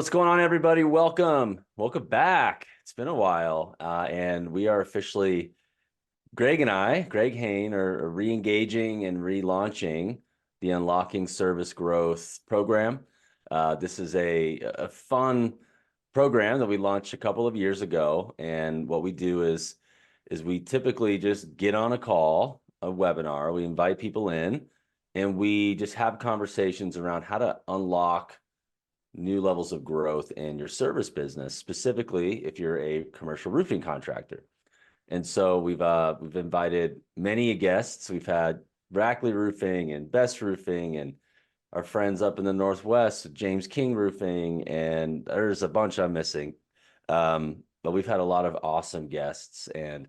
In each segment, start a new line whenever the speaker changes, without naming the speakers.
What's going on, everybody? Welcome back. It's been a while, and we are officially, Greg Hain, are re-engaging and relaunching the Unlocking Service Growth program. This is a fun program that we launched a couple of years ago, and what we do is we typically just get on a call, a webinar. We invite people in, and we just have conversations around how to unlock new levels of growth in your service business, specifically if you're a commercial roofing contractor. And so we've invited many guests. We've had Brackley Roofing and Best Roofing and our friends up in the Northwest, James King Roofing, and there's a bunch I'm missing. But we've had a lot of awesome guests. And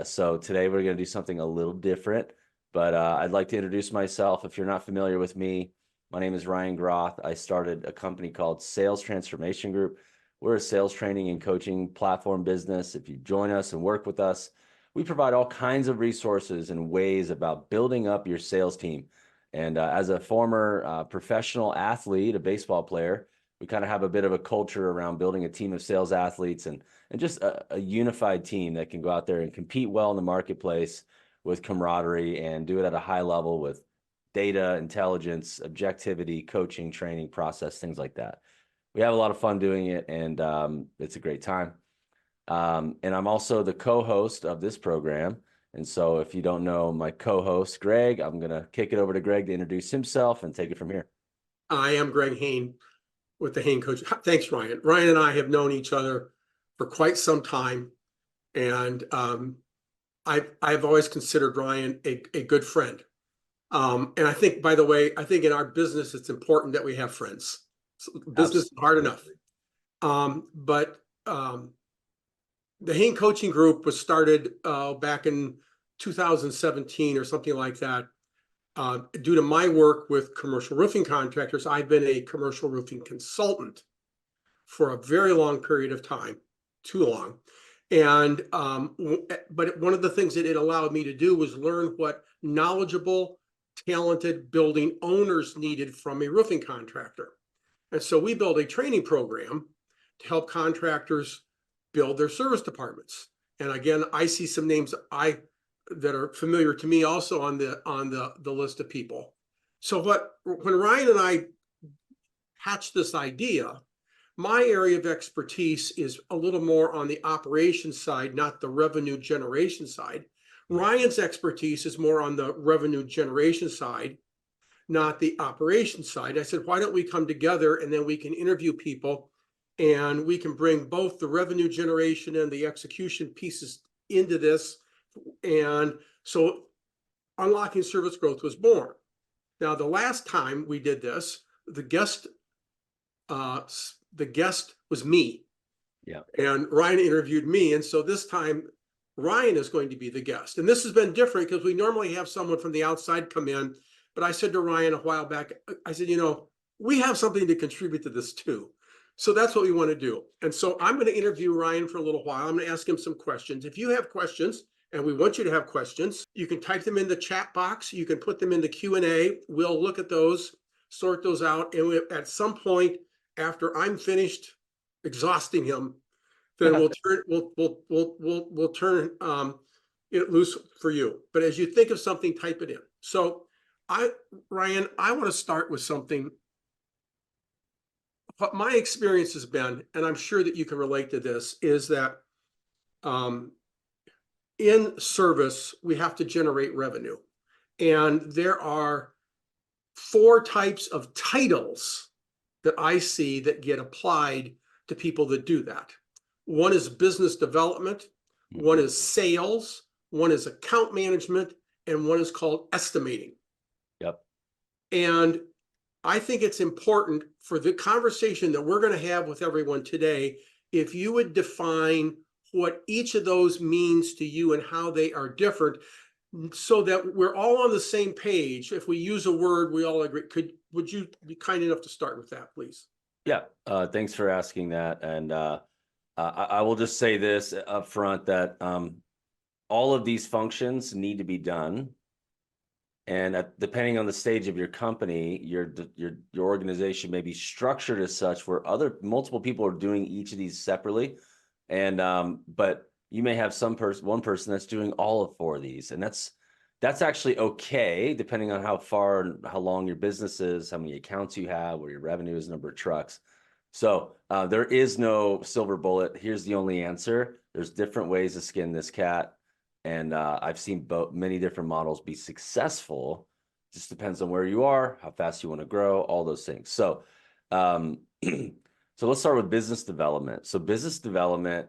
so today we're going to do something a little different. But I'd like to introduce myself. If you're not familiar with me, my name is Ryan Groth. I started a company called Sales Transformation Group. We're a sales training and coaching platform business. If you join us and work with us, we provide all kinds of resources and ways about building up your sales team. And as a former professional athlete, a baseball player, we kind of have a bit of a culture around building a team of sales athletes and just a unified team that can go out there and compete well in the marketplace with camaraderie and do it at a high level with data, intelligence, objectivity, coaching, training, process, things like that. We have a lot of fun doing it, and it's a great time. And I'm also the co-host of this program. And so if you don't know my co-host, Greg, I'm going to kick it over to Greg to introduce himself and take it from here.
I am Greg Hain with the Hain Coach. Thanks, Ryan. Ryan and I have known each other for quite some time. And I've always considered Ryan a good friend. And I think, by the way, in our business, it's important that we have friends. Business is hard enough. But the Hain Coaching Group was started back in 2017 or something like that. Due to my work with commercial roofing contractors, I've been a commercial roofing consultant for a very long period of time, too long. And but one of the things that it allowed me to do was learn what knowledgeable, talented building owners needed from a roofing contractor. And so we built a training program to help contractors build their service departments. And again, I see some names that are familiar to me also on the list of people. So when Ryan and I hatched this idea, my area of expertise is a little more on the operations side, not the revenue generation side. Ryan's expertise is more on the revenue generation side, not the operations side. I said, why don't we come together and then we can interview people and we can bring both the revenue generation and the execution pieces into this. And so Unlocking Service Growth was born. Now, the last time we did this, the guest was me.
Yeah.
And Ryan interviewed me. And so this time Ryan is going to be the guest. And this has been different because we normally have someone from the outside come in. But I said to Ryan a while back, I said, we have something to contribute to this too. So that's what we want to do. And so I'm going to interview Ryan for a little while. I'm going to ask him some questions. If you have questions, and we want you to have questions, you can type them in the chat box. You can put them in the Q&A. We'll look at those, sort those out. And at some point after I'm finished exhausting him, then we'll turn it loose for you. But as you think of something, type it in. So Ryan, I want to start with something. What my experience has been, and I'm sure that you can relate to this, is that in service, we have to generate revenue. And there are 4 types of titles that I see that get applied to people that do that. One is business development, one is sales, one is account management, and one is called estimating.
Yep.
And I think it's important for the conversation that we're going to have with everyone today, if you would define what each of those means to you and how they are different, so that we're all on the same page. If we use a word, we all agree. Would you be kind enough to start with that, please?
Yeah. Thanks for asking that. And I will just say this up front, that all of these functions need to be done And depending on the stage of your company, your organization may be structured as such where multiple people are doing each of these separately. And but you may have one person that's doing all of four of these. And that's actually okay, depending on how far and how long your business is, how many accounts you have, where your revenue is, number of trucks. So there is no silver bullet. Here's the only answer. There's different ways to skin this cat. And I've seen many different models be successful. Just depends on where you are, how fast you want to grow, all those things. So, so let's start with business development. So business development,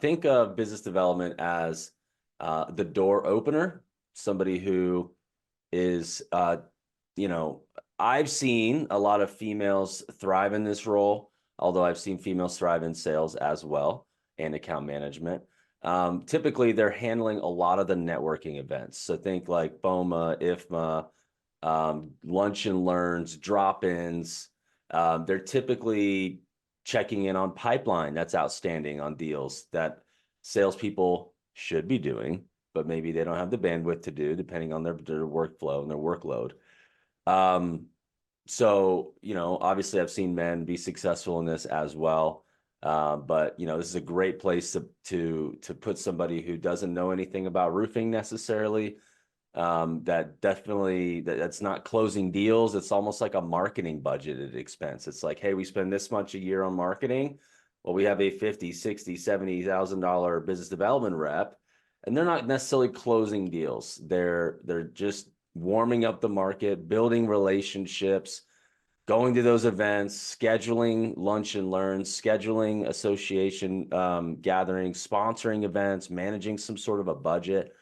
think of business development as the door opener, somebody who is, I've seen a lot of females thrive in this role, although I've seen females thrive in sales as well and account management. Typically, they're handling a lot of the networking events. So think like BOMA, IFMA, lunch and learns, drop-ins. They're typically checking in on pipeline that's outstanding on deals that salespeople should be doing, but maybe they don't have the bandwidth to do, depending on their workflow and their workload. So, obviously I've seen men be successful in this as well. But this is a great place to put somebody who doesn't know anything about roofing necessarily. That's not closing deals. It's almost like a marketing budgeted expense. It's like, hey, we spend this much a year on marketing. Well, we have a $50, $60, $70,000 business development rep, and they're not necessarily closing deals. They're just warming up the market, building relationships, going to those events, scheduling lunch and learns, scheduling association gatherings, sponsoring events, managing some sort of a budget.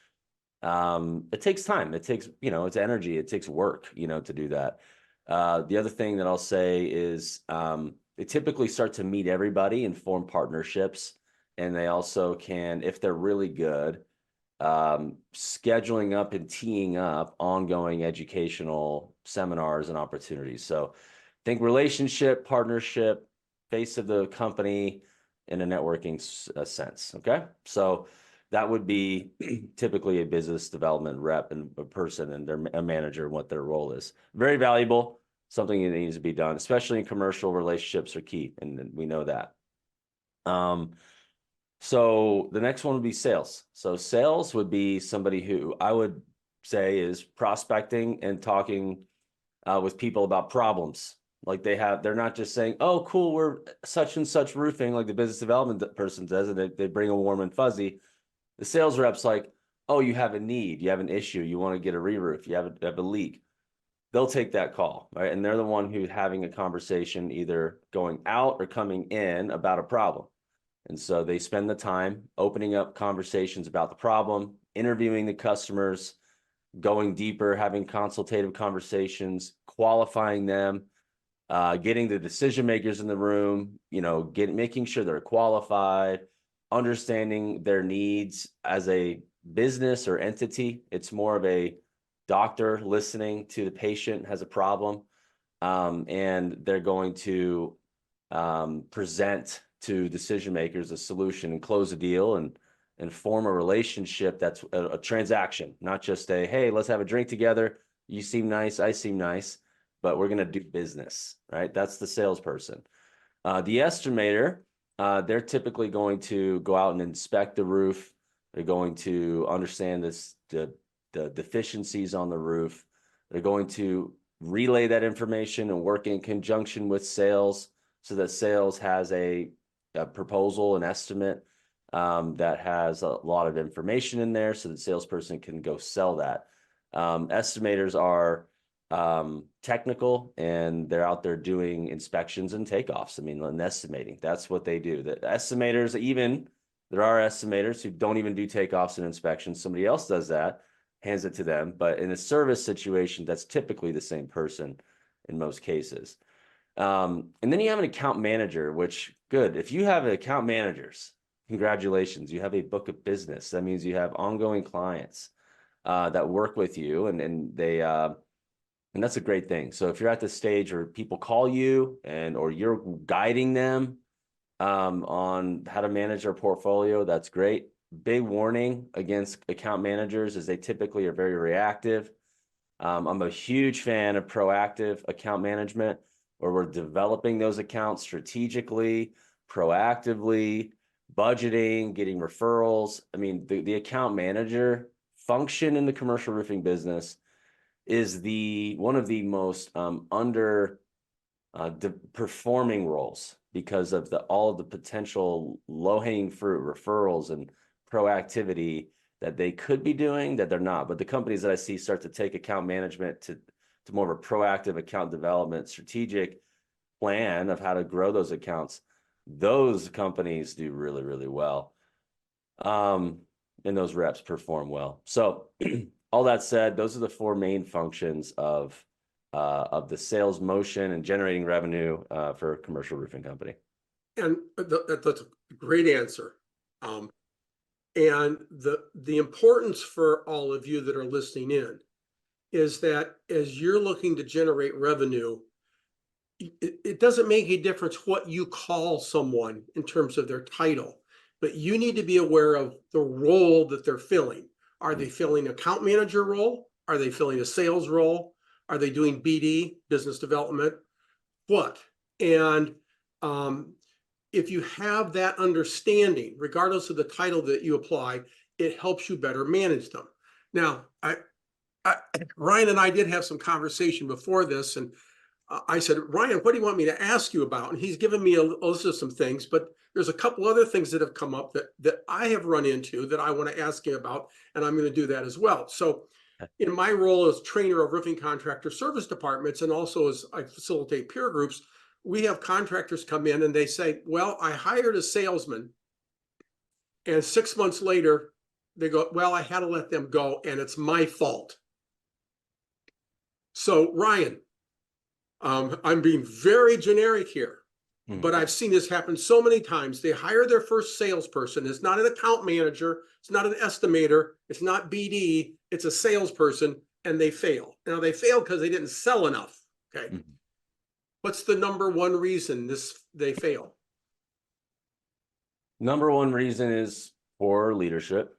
It takes time. It takes, it's energy. It takes work, to do that. The other thing that I'll say is they typically start to meet everybody and form partnerships. And they also can, if they're really good, scheduling up and teeing up ongoing educational seminars and opportunities. So think relationship, partnership, face of the company in a networking sense. Okay. So that would be typically a business development rep and a person and a manager, what their role is. Very valuable, something that needs to be done, especially in commercial relationships are key. And we know that. So the next one would be sales. So sales would be somebody who I would say is prospecting and talking with people about problems. Like they're not just saying, oh, cool, we're such and such roofing, like the business development person does, and they bring a warm and fuzzy. The sales rep's like, oh, you have a need, you have an issue, you want to get a re-roof, you have a leak. They'll take that call, right? And they're the one who's having a conversation, either going out or coming in about a problem. And so they spend the time opening up conversations about the problem, interviewing the customers, going deeper, having consultative conversations, qualifying them, getting the decision makers in the room, making sure they're qualified, understanding their needs as a business or entity. It's more of a doctor listening to the patient has a problem, and they're going to present to decision makers a solution and close a deal and form a relationship that's a transaction, not just a, hey, let's have a drink together. You seem nice, I seem nice, but we're going to do business, right? That's the salesperson. The estimator, they're typically going to go out and inspect the roof. They're going to understand the deficiencies on the roof. They're going to relay that information and work in conjunction with sales so that sales has a proposal, an estimate that has a lot of information in there so the salesperson can go sell that. Estimators are technical, and they're out there doing inspections and takeoffs. I mean, and estimating, that's what they do. The estimators, there are estimators who don't even do takeoffs and inspections. Somebody else does that, hands it to them. But in a service situation, that's typically the same person in most cases. And then you have an account manager, which good. If you have account managers, congratulations, you have a book of business. That means you have ongoing clients that work with you, and they and that's a great thing. So if you're at the stage where people call you or you're guiding them on how to manage their portfolio, that's great. Big warning against account managers is they typically are very reactive. I'm a huge fan of proactive account management, where we're developing those accounts strategically, proactively, budgeting, getting referrals. I mean, the account manager function in the commercial roofing business is one of the most under performing roles, because of all of the potential low-hanging fruit referrals and proactivity that they could be doing that they're not. But the companies that I see start to take account management to more of a proactive account development, strategic plan of how to grow those accounts, those companies do really, really well. And those reps perform well. So all that said, those are the four main functions of the sales motion and generating revenue for a commercial roofing company.
And that's a great answer. And the importance for all of you that are listening in is that as you're looking to generate revenue, it doesn't make a difference what you call someone in terms of their title, but you need to be aware of the role that they're filling. Are they filling an account manager role? Are they filling a sales role? Are they doing BD, business development? What? And if you have that understanding, regardless of the title that you apply, it helps you better manage them. Now, Ryan and I did have some conversation before this, and I said, Ryan, what do you want me to ask you about? And he's given me a list of some things, but there's a couple other things that have come up that I have run into that I want to ask you about, and I'm going to do that as well. So in my role as trainer of roofing contractor service departments, and also as I facilitate peer groups, we have contractors come in and they say, well, I hired a salesman, and 6 months later, they go, well, I had to let them go, and it's my fault. So, Ryan, I'm being very generic here, but I've seen this happen so many times. They hire their first salesperson. It's not an account manager. It's not an estimator. It's not BD. It's a salesperson, and they fail. Now, they fail because they didn't sell enough. Okay. What's the number one reason they fail?
Number one reason is poor leadership.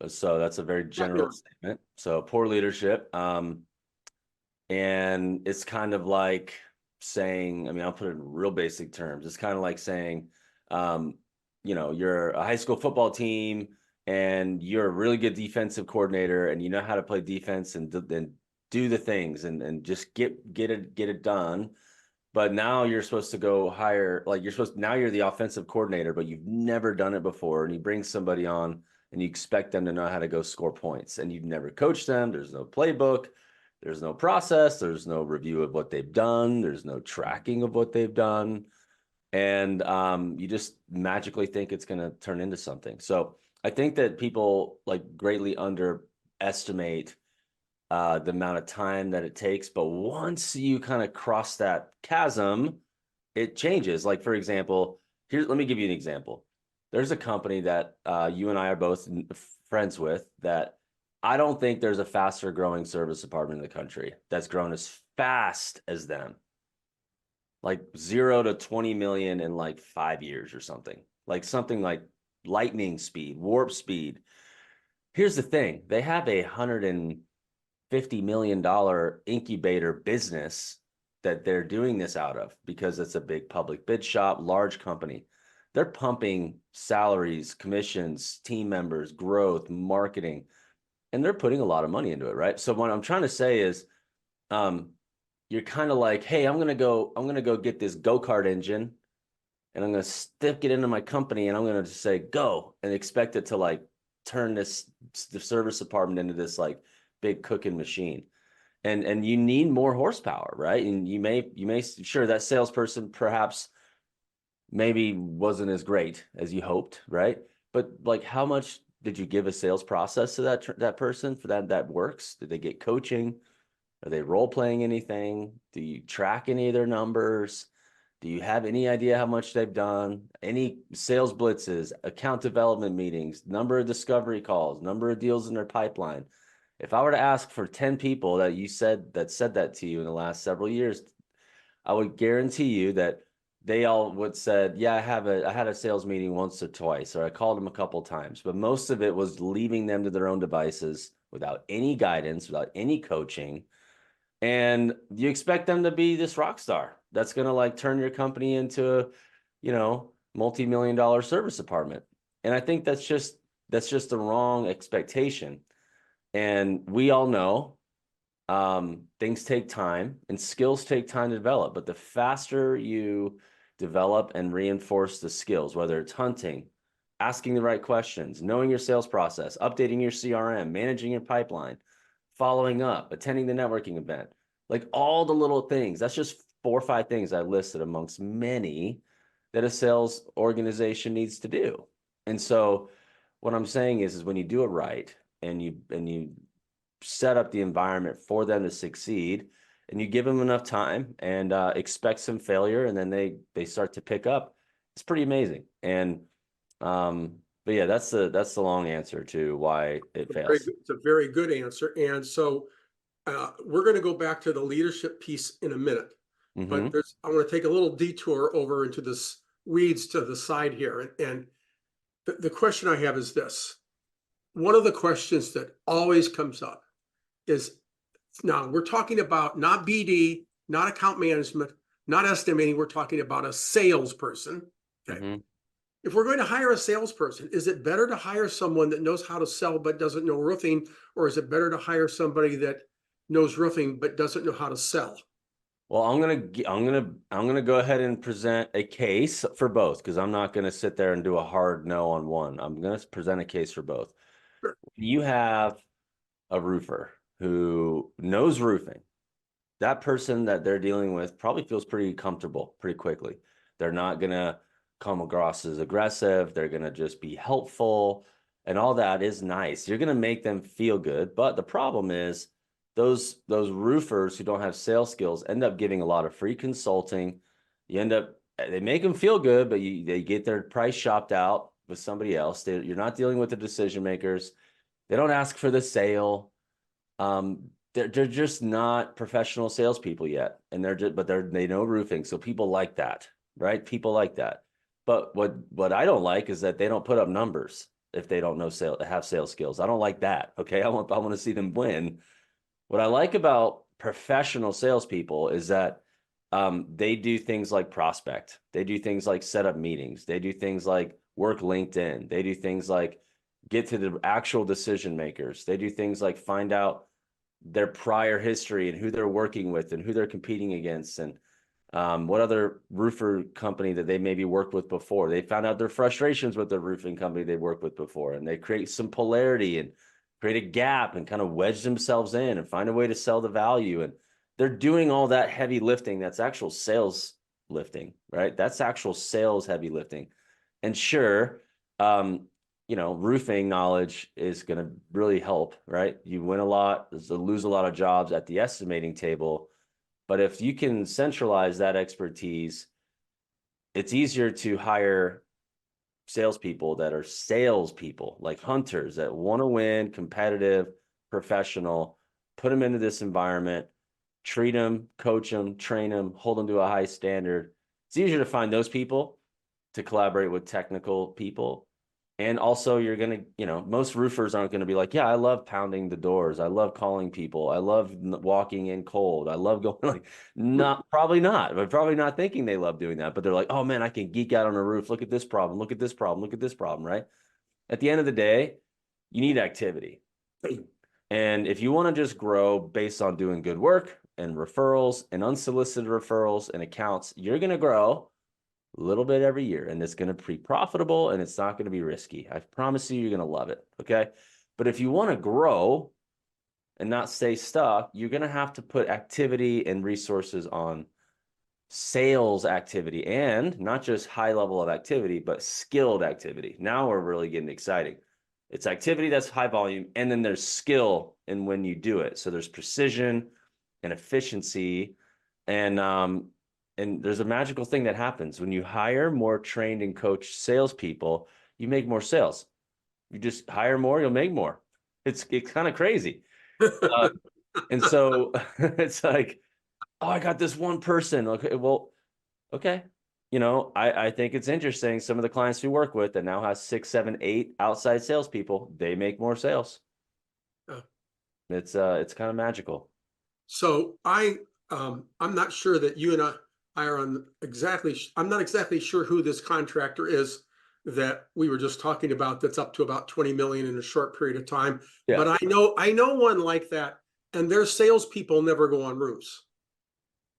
So that's a very general statement. So poor leadership. And it's kind of like saying, I mean, I'll put it in real basic terms. It's kind of like saying, you're a high school football team and you're a really good defensive coordinator and you know how to play defense and do the things and just get it done. But now you're supposed to go hire, now you're the offensive coordinator, but you've never done it before. And you bring somebody on and you expect them to know how to go score points, and you've never coached them. There's no playbook. There's no process. There's no review of what they've done. There's no tracking of what they've done. And you just magically think it's going to turn into something. So I think that people greatly underestimate the amount of time that it takes. But once you kind of cross that chasm, it changes. Like, for example, let me give you an example. There's a company that you and I are both friends with that I don't think there's a faster growing service department in the country that's grown as fast as them. Like 0 to 20 million in 5 years or something. Like something like lightning speed, warp speed. Here's the thing. They have a $150 million incubator business that they're doing this out of because it's a big public bid shop, large company. They're pumping salaries, commissions, team members, growth, marketing, and they're putting a lot of money into it, right? So what I'm trying to say is, you're kind of like, hey, I'm gonna go get this go-kart engine, and I'm gonna stick it into my company, and I'm gonna just say go, and expect it to turn the service department into this big cooking machine. And you need more horsepower, right? And you may sure that salesperson perhaps maybe wasn't as great as you hoped, right? But how much did you give a sales process to that person for that works? Did they get coaching? Are they role playing anything? Do you track any of their numbers? Do you have any idea how much they've done? Any sales blitzes, account development meetings, number of discovery calls, number of deals in their pipeline? If I were to ask for 10 people that said that to you in the last several years, I would guarantee you that they all would said, yeah, I had a sales meeting once or twice, or I called them a couple times, but most of it was leaving them to their own devices, without any guidance, without any coaching. And you expect them to be this rock star that's going to like turn your company into a, multi-million-dollar service department. And I think that's just the wrong expectation. And we all know things take time and skills take time to develop. But the faster you develop and reinforce the skills, whether it's hunting, asking the right questions, knowing your sales process, updating your CRM, managing your pipeline, following up, attending the networking event, like all the little things. That's just 4 or 5 things I listed amongst many that a sales organization needs to do. And so what I'm saying is when you do it right and you set up the environment for them to succeed and you give them enough time and expect some failure and then they start to pick up, it's pretty amazing. And but yeah, that's the long answer to why it fails.
It's a very good answer. And so we're going to go back to the leadership piece in a minute, but I want to take a little detour over into this weeds to the side here. And the question I have is this. One of the questions that always comes up is, now we're talking about not BD, not account management, not estimating. We're talking about a salesperson. Okay. If we're going to hire a salesperson, is it better to hire someone that knows how to sell but doesn't know roofing, or is it better to hire somebody that knows roofing but doesn't know how to sell?
Well, I'm gonna go ahead and present a case for both because I'm not gonna sit there and do a hard no on one. I'm gonna present a case for both.
Sure.
You have a roofer who knows roofing. That person that they're dealing with probably feels pretty comfortable pretty quickly. They're not gonna come across as aggressive. They're gonna just be helpful, and all that is nice. You're gonna make them feel good, but the problem is those roofers who don't have sales skills end up giving a lot of free consulting. They make them feel good, but they get their price shopped out with somebody else. You're not dealing with the decision makers. They don't ask for the sale. They're just not professional salespeople yet, and they know roofing, so people like that, right? People like that. But what I don't like is that they don't put up numbers if they don't know have sales skills. I don't like that. Okay, I want to see them win. What I like about professional salespeople is that they do things like prospect. They do things like set up meetings. They do things like work LinkedIn. They do things like get to the actual decision makers. They do things like find out their prior history and who they're working with and who they're competing against and what other roofer company that they maybe worked with before. They found out their frustrations with the roofing company they worked with before, and they create some polarity and create a gap and kind of wedge themselves in and find a way to sell the value. And they're doing all that heavy lifting. That's actual sales lifting, right? That's actual sales heavy lifting. And sure, roofing knowledge is going to really help, right? You win a lot, lose a lot of jobs at the estimating table. But if you can centralize that expertise, it's easier to hire salespeople that are salespeople, like hunters that want to win, competitive, professional, put them into this environment, treat them, coach them, train them, hold them to a high standard. It's easier to find those people to collaborate with technical people. And also you're going to, most roofers aren't going to be like, yeah, I love pounding the doors. I love calling people. I love walking in cold. I love going probably not, but probably not thinking they love doing that. But they're like, oh man, I can geek out on a roof. Look at this problem. Look at this problem. Look at this problem, right? At the end of the day, you need activity. And if you want to just grow based on doing good work and referrals and unsolicited referrals and accounts, you're going to grow a little bit every year, and it's going to be profitable and it's not going to be risky. I promise you, you're going to love it. Okay. But if you want to grow and not stay stuck, you're going to have to put activity and resources on sales activity, and not just high level of activity, but skilled activity. Now we're really getting exciting. It's activity that's high volume, and then there's skill in when you do it. So there's precision and efficiency, and there's a magical thing that happens when you hire more trained and coached salespeople. You make more sales. You just hire more, you'll make more. It's kind of crazy, and so it's like, oh, I got this one person. Okay, well, okay. I think it's interesting. Some of the clients we work with that now has 6, 7, 8 outside salespeople, they make more sales. It's kind of magical.
So I'm not sure that you and I are on exactly. I'm not exactly sure who this contractor is that we were just talking about. That's up to about 20 million in a short period of time.
Yeah.
But I know one like that, and their salespeople never go on roofs.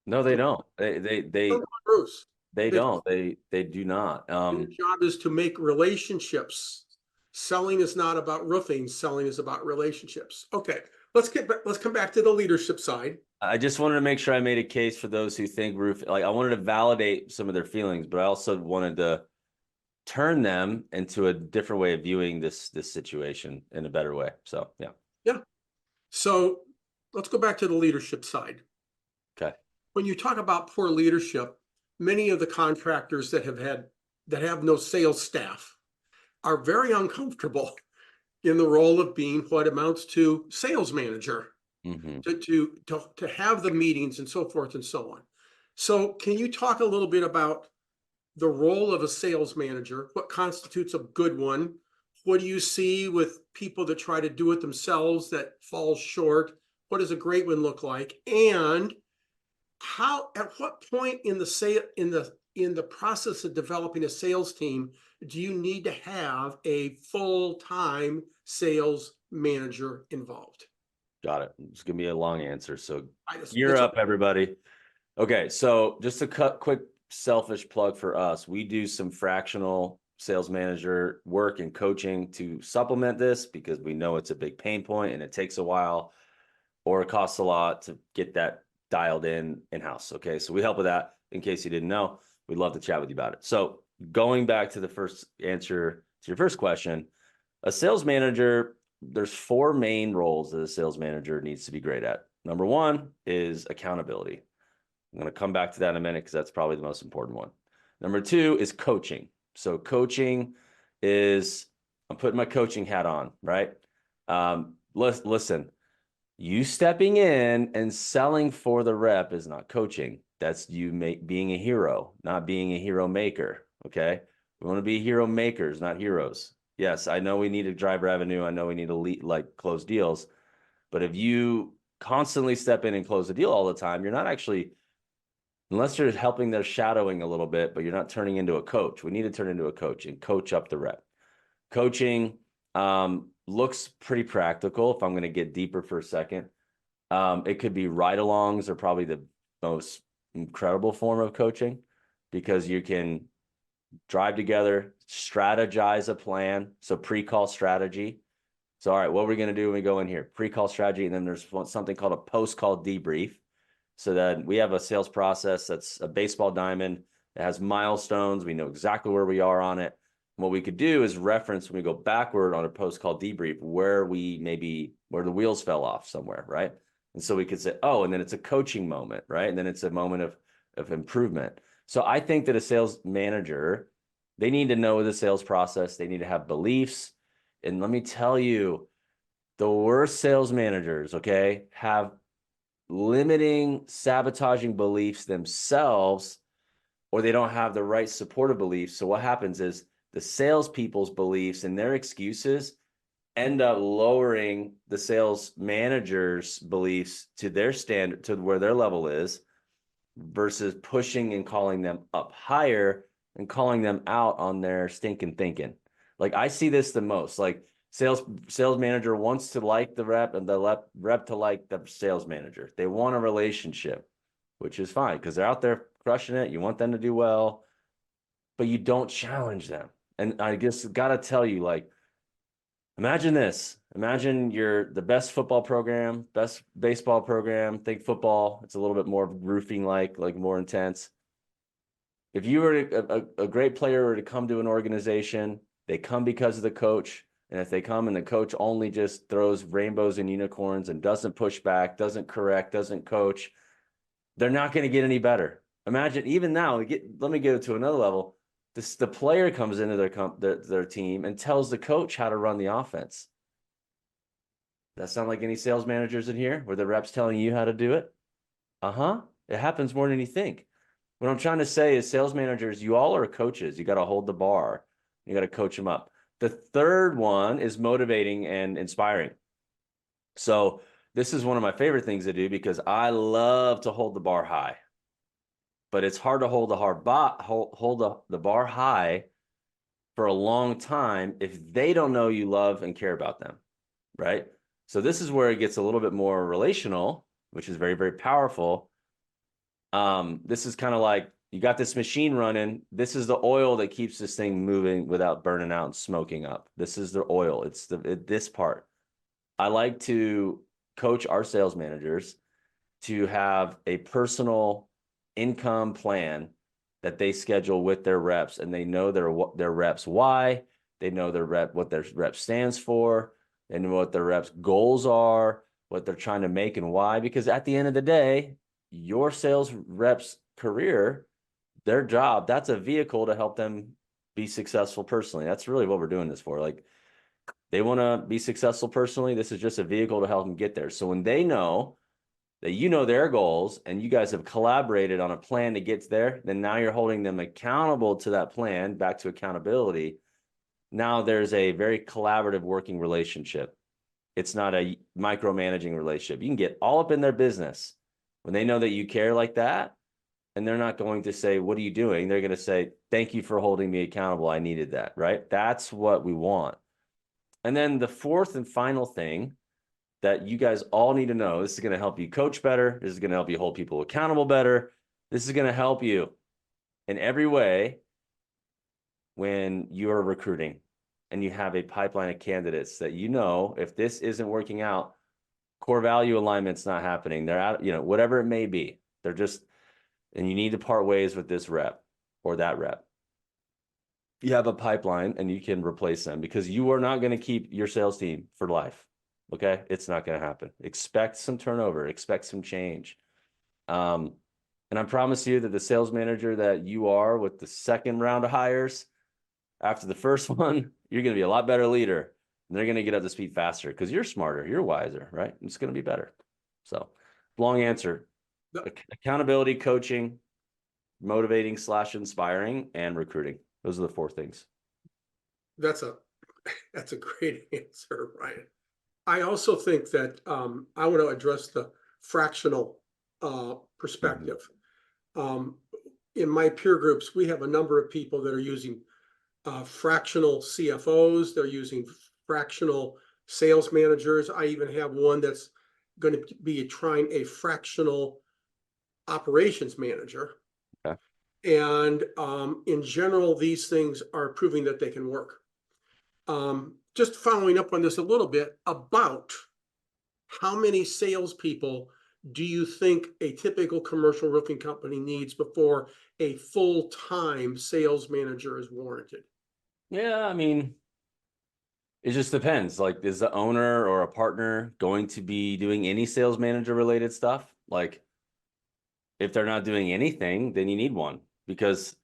No, they don't.
Don't go on roofs.
They
They,
don't. They do not.
their job is to make relationships. Selling is not about roofing. Selling is about relationships. Okay, let's come back to the leadership side.
I just wanted to make sure I made a case for those who think roof, like I wanted to validate some of their feelings, but I also wanted to turn them into a different way of viewing this situation in a better way. So yeah.
Yeah. So let's go back to the leadership side.
Okay.
When you talk about poor leadership, many of the contractors that have no sales staff are very uncomfortable in the role of being what amounts to sales manager,
Mm-hmm.
to have the meetings and so forth and so on. So can you talk a little bit about the role of a sales manager? What constitutes a good one? What do you see with people that try to do it themselves that falls short? What does a great one look like? And at what point in the process of developing a sales team do you need to have a full-time sales manager involved?
Got it. It's gonna be a long answer. So gear
It's
up, everybody. Okay, so just a quick selfish plug for us. We do some fractional sales manager work and coaching to supplement this because we know it's a big pain point and it takes a while or it costs a lot to get that dialed in-house. Okay, so we help with that. In case you didn't know, we'd love to chat with you about it. So going back to the first answer to your first question, a sales manager, there's four main roles that a sales manager needs to be great at. Number one is accountability. I'm going to come back to that in a minute because that's probably the most important one. Number two is coaching. So coaching is, I'm putting my coaching hat on, right? Listen, you stepping in and selling for the rep is not coaching. That's you being a hero, not being a hero maker. Okay. We want to be hero makers, not heroes. Yes, I know we need to drive revenue. I know we need to close deals. But if you constantly step in and close a deal all the time, you're not actually, unless you're helping their shadowing a little bit, but you're not turning into a coach. We need to turn into a coach and coach up the rep. Coaching looks pretty practical. If I'm going to get deeper for a second, it could be ride-alongs are probably the most incredible form of coaching because you can drive together, strategize a plan. So pre-call strategy. So, all right, what are we going to do when we go in here? Pre-call strategy, and then there's something called a post-call debrief. So that we have a sales process that's a baseball diamond. It has milestones. We know exactly where we are on it. And what we could do is reference when we go backward on a post-call debrief where the wheels fell off somewhere, right? And so we could say, oh, and then it's a coaching moment, right? And then it's a moment of improvement. So I think that a sales manager, they need to know the sales process. They need to have beliefs. And let me tell you, the worst sales managers, okay, have limiting, sabotaging beliefs themselves, or they don't have the right supportive beliefs. So what happens is the salespeople's beliefs and their excuses end up lowering the sales manager's beliefs to their standard, to where their level is, versus pushing and calling them up higher and calling them out on their stinking thinking. Like I see this the most. Like sales manager wants to like the rep and the rep to like the sales manager. They want a relationship, which is fine because they're out there crushing it. You want them to do well, but you don't challenge them. And I guess got to tell you, like, imagine this. Imagine you're the best football program, best baseball program. Think football. It's a little bit more roofing like more intense. If you were a great player were to come to an organization, they come because of the coach. And if they come and the coach only just throws rainbows and unicorns and doesn't push back, doesn't correct, doesn't coach, they're not going to get any better. Imagine even now, let me get it to another level. The player comes into their team and tells the coach how to run the offense. That sound like any sales managers in here where the rep's telling you how to do it? Uh-huh. It happens more than you think. What I'm trying to say is sales managers, you all are coaches. You got to hold the bar. You got to coach them up. The third one is motivating and inspiring. So this is one of my favorite things to do because I love to hold the bar high. But it's hard to hold the bar high for a long time if they don't know you love and care about them, right? So this is where it gets a little bit more relational, which is very, very powerful. This is kind of like you got this machine running. This is the oil that keeps this thing moving without burning out and smoking up. This is the oil. It's this part. I like to coach our sales managers to have a personal income plan that they schedule with their reps, and they know their reps why, they know what their rep stands for, they know what their reps goals are, what they're trying to make and why. Because at the end of the day, your sales reps career, their job, that's a vehicle to help them be successful personally. That's really what we're doing this for. Like, they want to be successful personally. This is just a vehicle to help them get there. So when they know that you know their goals and you guys have collaborated on a plan to get there, then now you're holding them accountable to that plan, back to accountability. Now there's a very collaborative working relationship. It's not a micromanaging relationship. You can get all up in their business when they know that you care like that. And they're not going to say, what are you doing? They're going to say, thank you for holding me accountable. I needed that, right? That's what we want. And then the fourth and final thing that you guys all need to know, this is going to help you coach better. This is going to help you hold people accountable better. This is going to help you in every way when you're recruiting and you have a pipeline of candidates that you know, if this isn't working out, core value alignment's not happening. They're out, whatever it may be. They're just, and you need to part ways with this rep or that rep. You have a pipeline and you can replace them, because you are not going to keep your sales team for life. Okay. It's not going to happen. Expect some turnover, expect some change. And I promise you that the sales manager that you are with the second round of hires, after the first one, you're going to be a lot better leader, and they're going to get up to speed faster because you're smarter, you're wiser, right? It's going to be better. So, long answer. Accountability, coaching, motivating / inspiring, and recruiting. Those are the four things.
That's a great answer, Ryan. I also think that I want to address the fractional perspective. In my peer groups, we have a number of people that are using fractional CFOs. They're using fractional sales managers. I even have one that's going to be trying a fractional operations manager.
Okay.
And in general, these things are proving that they can work. Just following up on this a little bit, about how many salespeople do you think a typical commercial roofing company needs before a full-time sales manager is warranted?
Yeah, I mean, it just depends. Like, is the owner or a partner going to be doing any sales manager related stuff? Like, if they're not doing anything, then you need one, because,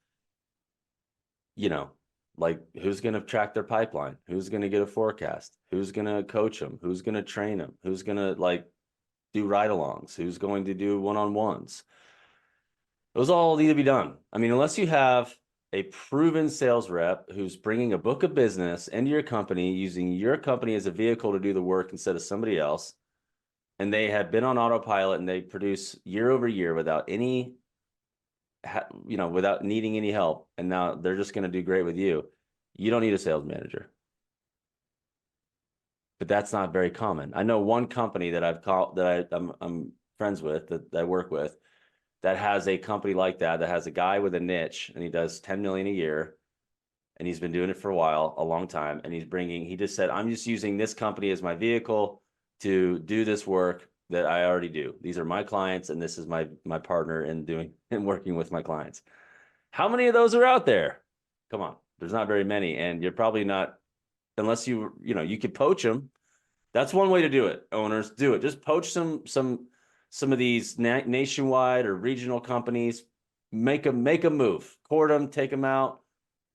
like, who's going to track their pipeline? Who's going to get a forecast? Who's going to coach them? Who's going to train them? Who's going to do ride-alongs? Who's going to do one-on-ones? Those all need to be done. I mean, unless you have a proven sales rep who's bringing a book of business into your company, using your company as a vehicle to do the work instead of somebody else, and they have been on autopilot and they produce year over year without without needing any help, and now they're just going to do great with you, you don't need a sales manager. But that's not very common. I know one company that I'm friends with, that I work with, that has a company like that has a guy with a niche, and he does 10 million a year, and he's been doing it for a long time. And he just said, I'm just using this company as my vehicle to do this work that I already do. These are my clients, and this is my partner in doing and working with my clients. How many of those are out there? Come on, there's not very many. And you're probably not, unless you could poach them. That's one way to do it. Owners, do it. Just poach some of these nationwide or regional companies. Make them move, court them, take them out,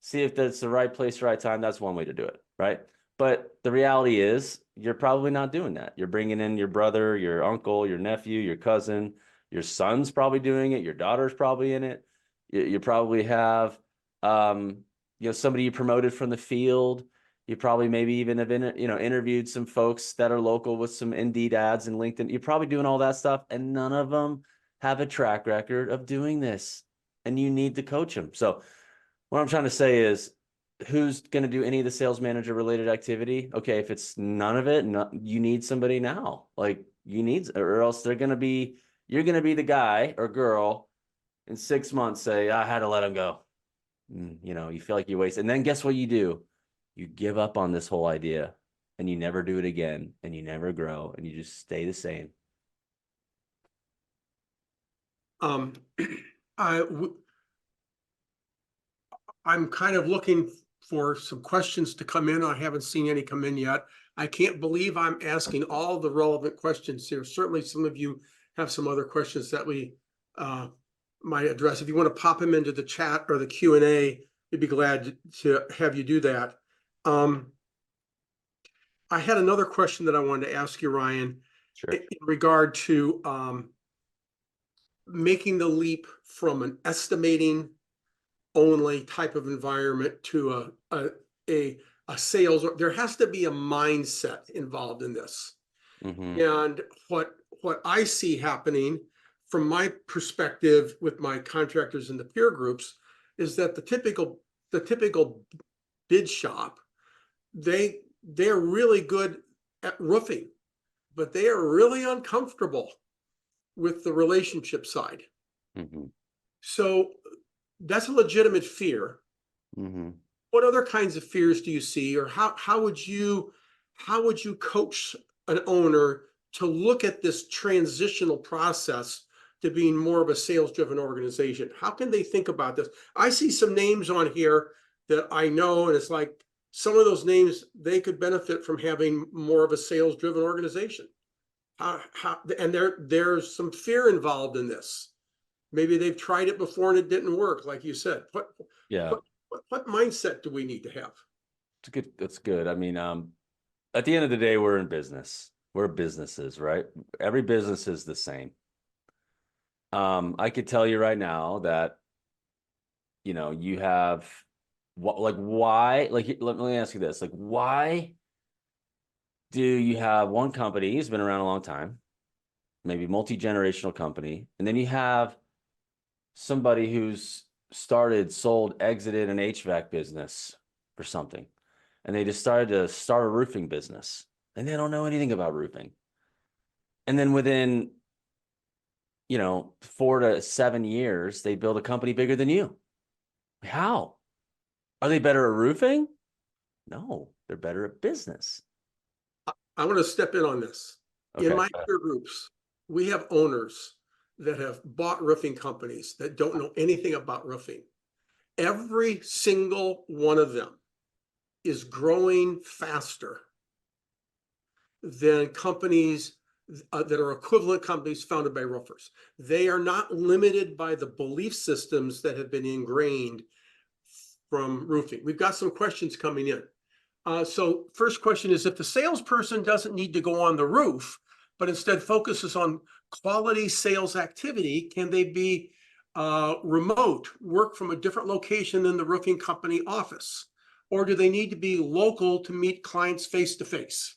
see if that's the right place, right time. That's one way to do it, right? But the reality is, you're probably not doing that. You're bringing in your brother, your uncle, your nephew, your cousin, your son's probably doing it. Your daughter's probably in it. You probably have, somebody you promoted from the field. You probably maybe even have interviewed some folks that are local with some Indeed ads and LinkedIn. You're probably doing all that stuff, and none of them have a track record of doing this. And you need to coach them. So what I'm trying to say is, who's going to do any of the sales manager related activity? Okay, if it's none of it, you need somebody now. Like or else you're going to be the guy or girl in 6 months say, I had to let him go. You feel like you waste. And then guess what you do? You give up on this whole idea and you never do it again and you never grow and you just stay the same.
I'm kind of looking for some questions to come in. I haven't seen any come in yet. I can't believe I'm asking all the relevant questions here. Certainly some of you have some other questions that we might address. If you want to pop them into the chat or the Q&A, we'd be glad to have you do that. I had another question that I wanted to ask you, Ryan,
Sure.
in regard to making the leap from an estimating only type of environment to a sales. There has to be a mindset involved in this.
Mm-hmm.
And what I see happening from my perspective with my contractors in the peer groups is that the typical bid shop, they're really good at roofing, but they are really uncomfortable with the relationship side.
Mm-hmm.
So that's a legitimate fear.
Mm-hmm.
What other kinds of fears do you see, or how would you coach an owner to look at this transitional process to being more of a sales-driven organization? How can they think about this? I see some names on here that I know, and it's like some of those names, they could benefit from having more of a sales-driven organization. And there's some fear involved in this. Maybe they've tried it before and it didn't work, like you said. What mindset do we need to have?
It's good. That's good. I mean, at the end of the day, we're in business. We're businesses, right? Every business is the same. I could tell you right now that, you have why, let me ask you this, why do you have one company who's been around a long time, maybe multi-generational company, and then you have somebody who's exited an HVAC business or something, and they decided to start a roofing business, and they don't know anything about roofing. And then within, 4 to 7 years, they build a company bigger than you. How? Are they better at roofing? No, they're better at business.
I want to step in on this.
Okay.
In my peer groups, we have owners that have bought roofing companies that don't know anything about roofing. Every single one of them is growing faster than companies that are equivalent companies founded by roofers. They are not limited by the belief systems that have been ingrained from roofing. We've got some questions coming in. So first question is, if the salesperson doesn't need to go on the roof, but instead focuses on quality sales activity, can they be remote, work from a different location than the roofing company office? Or do they need to be local to meet clients face to face?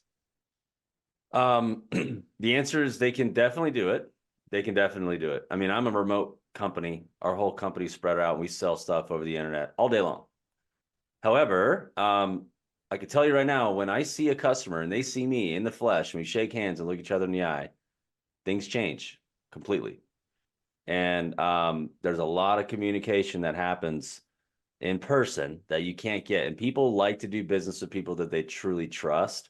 The answer is they can definitely do it. They can definitely do it. I mean, I'm a remote company. Our whole company's spread out. We sell stuff over the internet all day long. However, I can tell you right now, when I see a customer and they see me in the flesh, and we shake hands and look each other in the eye, things change completely. And there's a lot of communication that happens in person that you can't get. And people like to do business with people that they truly trust.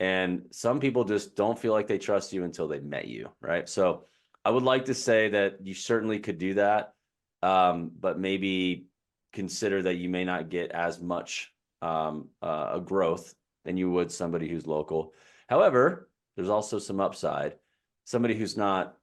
And some people just don't feel like they trust you until they met you, right? So I would like to say that you certainly could do that, but maybe consider that you may not get as much a growth than you would somebody who's local. However, there's also some upside. Somebody who's not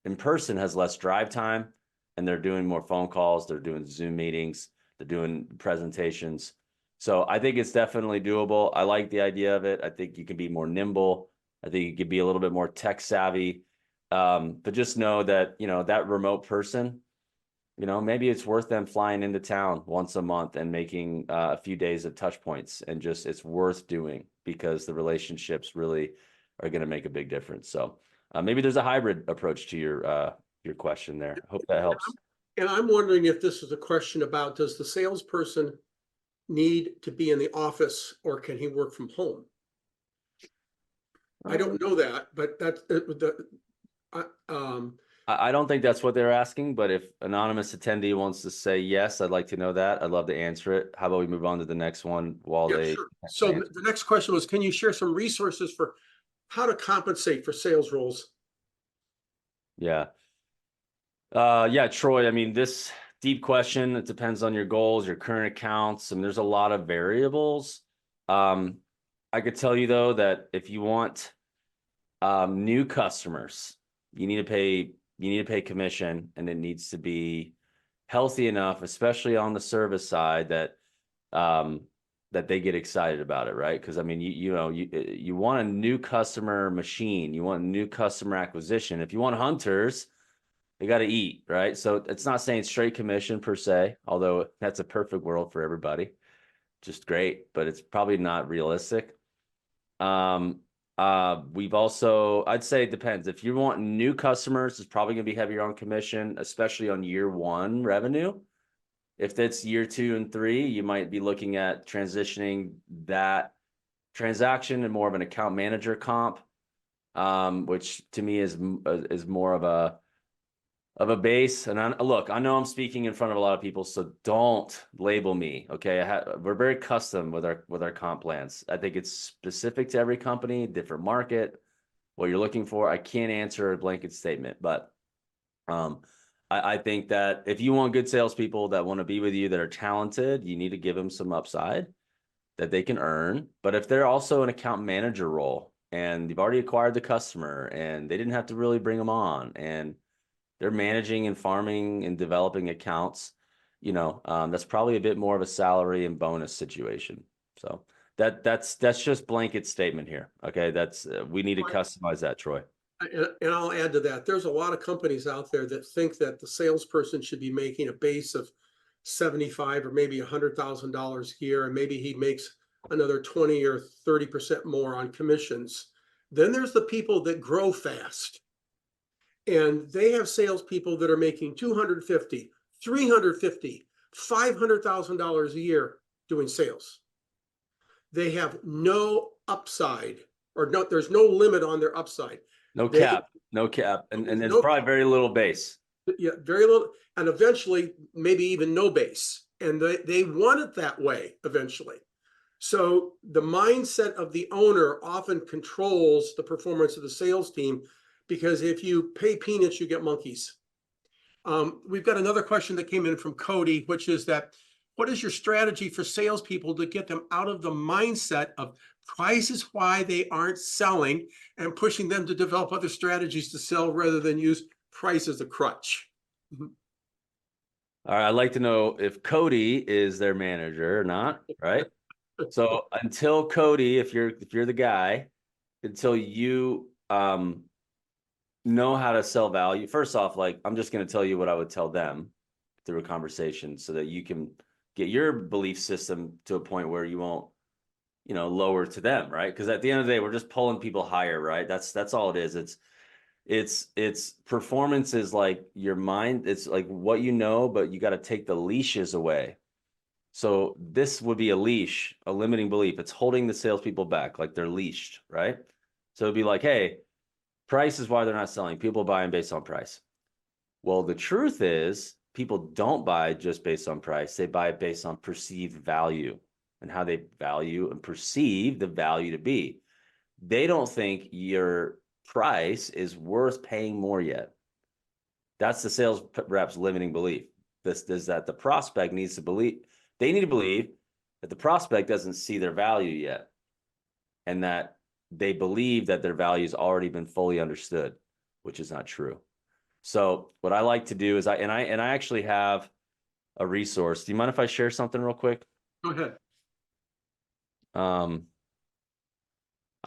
in person has less drive time, and they're doing more phone calls, they're doing Zoom meetings, they're doing presentations. So I think it's definitely doable. I like the idea of it. I think you can be more nimble. I think you could be a little bit more tech savvy. But just know that, that remote person, maybe it's worth them flying into town once a month and making a few days of touch points, and just it's worth doing because the relationships really are going to make a big difference. So maybe there's a hybrid approach to your question there. Hope that helps.
And I'm wondering if this is a question about, does the salesperson need to be in the office or can he work from home? I don't know that, but that's
I don't think that's what they're asking, but if anonymous attendee wants to say yes, I'd like to know that. I'd love to answer it. How about we move on to the next one while
yeah,
they
sure. So the next question was, can you share some resources for how to compensate for sales roles?
Yeah. Yeah, Troy, I mean, this deep question, it depends on your goals, your current accounts, and there's a lot of variables. I could tell you though that if you want new customers, you need to pay commission, and it needs to be healthy enough, especially on the service side, that they get excited about it, right? Because I mean, you want a new customer machine, you want new customer acquisition. If you want hunters, they got to eat, right? So it's not saying straight commission per se, although that's a perfect world for everybody, just great, but it's probably not realistic. I'd say it depends. If you want new customers, it's probably going to be heavier on commission, especially on year one revenue. If that's year 2 and 3, you might be looking at transitioning that transaction and more of an account manager comp, which to me is more of a base. And look, I know I'm speaking in front of a lot of people, so don't label me. Okay, we're very custom with our comp plans. I think it's specific to every company, different market, what you're looking for. I can't answer a blanket statement, but I think that if you want good salespeople that want to be with you, that are talented, you need to give them some upside that they can earn. But if they're also an account manager role and you've already acquired the customer and they didn't have to really bring them on, and they're managing and farming and developing accounts, that's probably a bit more of a salary and bonus situation. So that's just blanket statement here. Okay, we need to customize that, Troy.
And I'll add to that. There's a lot of companies out there that think that the salesperson should be making a base of 75 or maybe $100,000 a year, and maybe he makes another 20 or 30% more on commissions. Then there's the people that grow fast, and they have salespeople that are making 250, 350, $500,000 a year doing sales. They have no upside, or no, there's no limit on their upside.
No cap, and there's probably very little base.
Yeah, very little, and eventually maybe even no base. And they want it that way eventually. So the mindset of the owner often controls the performance of the sales team, because if you pay peanuts, you get monkeys. We've got another question that came in from Cody, which is that, what is your strategy for salespeople to get them out of the mindset of price is why they aren't selling, and pushing them to develop other strategies to sell rather than use price as a crutch?
All right, I'd like to know if Cody is their manager or not, right? So until Cody, if you're the guy, until you know how to sell value, first off, like, I'm just going to tell you what I would tell them through a conversation so that you can get your belief system to a point where you won't, lower to them, right? Because at the end of the day, we're just pulling people higher, right? That's all it is. It's performance is like your mind. It's like what you know, but you got to take the leashes away. So this would be a leash, a limiting belief. It's holding the salespeople back, like they're leashed, right? So it'd be like, hey, price is why they're not selling. People buying based on price. Well, the truth is, people don't buy just based on price. They buy based on perceived value and how they value and perceive the value to be. They don't think your price is worth paying more yet. That's the sales rep's limiting belief. This is that the prospect needs to believe. They need to believe that the prospect doesn't see their value yet, and that they believe that their value has already been fully understood, which is not true. So what I like to do is I actually have a resource. Do you mind if I share something real quick?
Go ahead.
I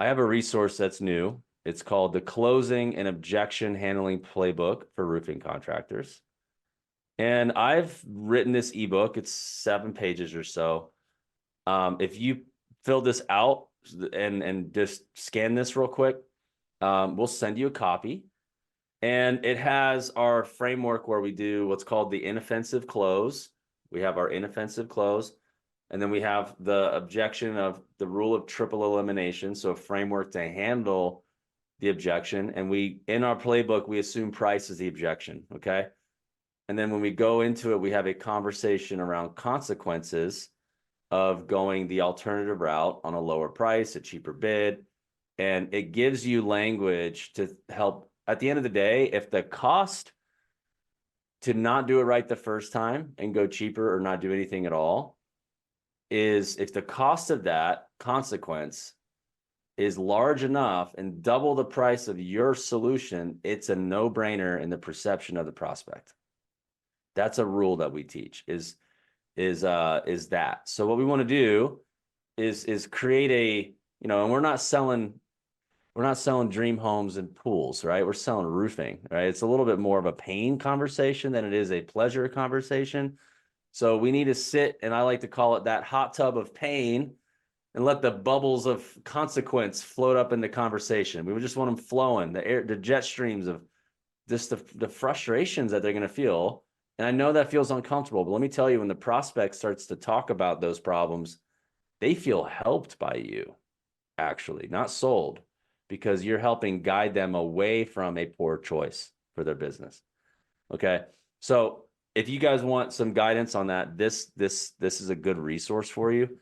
have a resource that's new. It's called the Closing and Objection Handling Playbook for Roofing Contractors. And I've written this ebook. It's 7 pages or so. If you fill this out and just scan this real quick, we'll send you a copy. And it has our framework where we do what's called the inoffensive close. We have our inoffensive close. And then we have the objection of the rule of triple elimination. So a framework to handle the objection. And we, in our playbook, we assume price is the objection. Okay. And then when we go into it, we have a conversation around consequences of going the alternative route on a lower price, a cheaper bid. And it gives you language to help. At the end of the day, if the cost to not do it right the first time and go cheaper or not do anything at all is, if the cost of that consequence is large enough and double the price of your solution, it's a no-brainer in the perception of the prospect. That's a rule that we teach is that. So what we want to do is create a, and we're not selling dream homes and pools, right? We're selling roofing, right? It's a little bit more of a pain conversation than it is a pleasure conversation. So we need to sit, and I like to call it that hot tub of pain, and let the bubbles of consequence float up in the conversation. We just want them flowing, the jet streams of just the frustrations that they're going to feel. And I know that feels uncomfortable, but let me tell you, when the prospect starts to talk about those problems, they feel helped by you, actually, not sold, because you're helping guide them away from a poor choice for their business. Okay. So if you guys want some guidance on that, this is a good resource for you.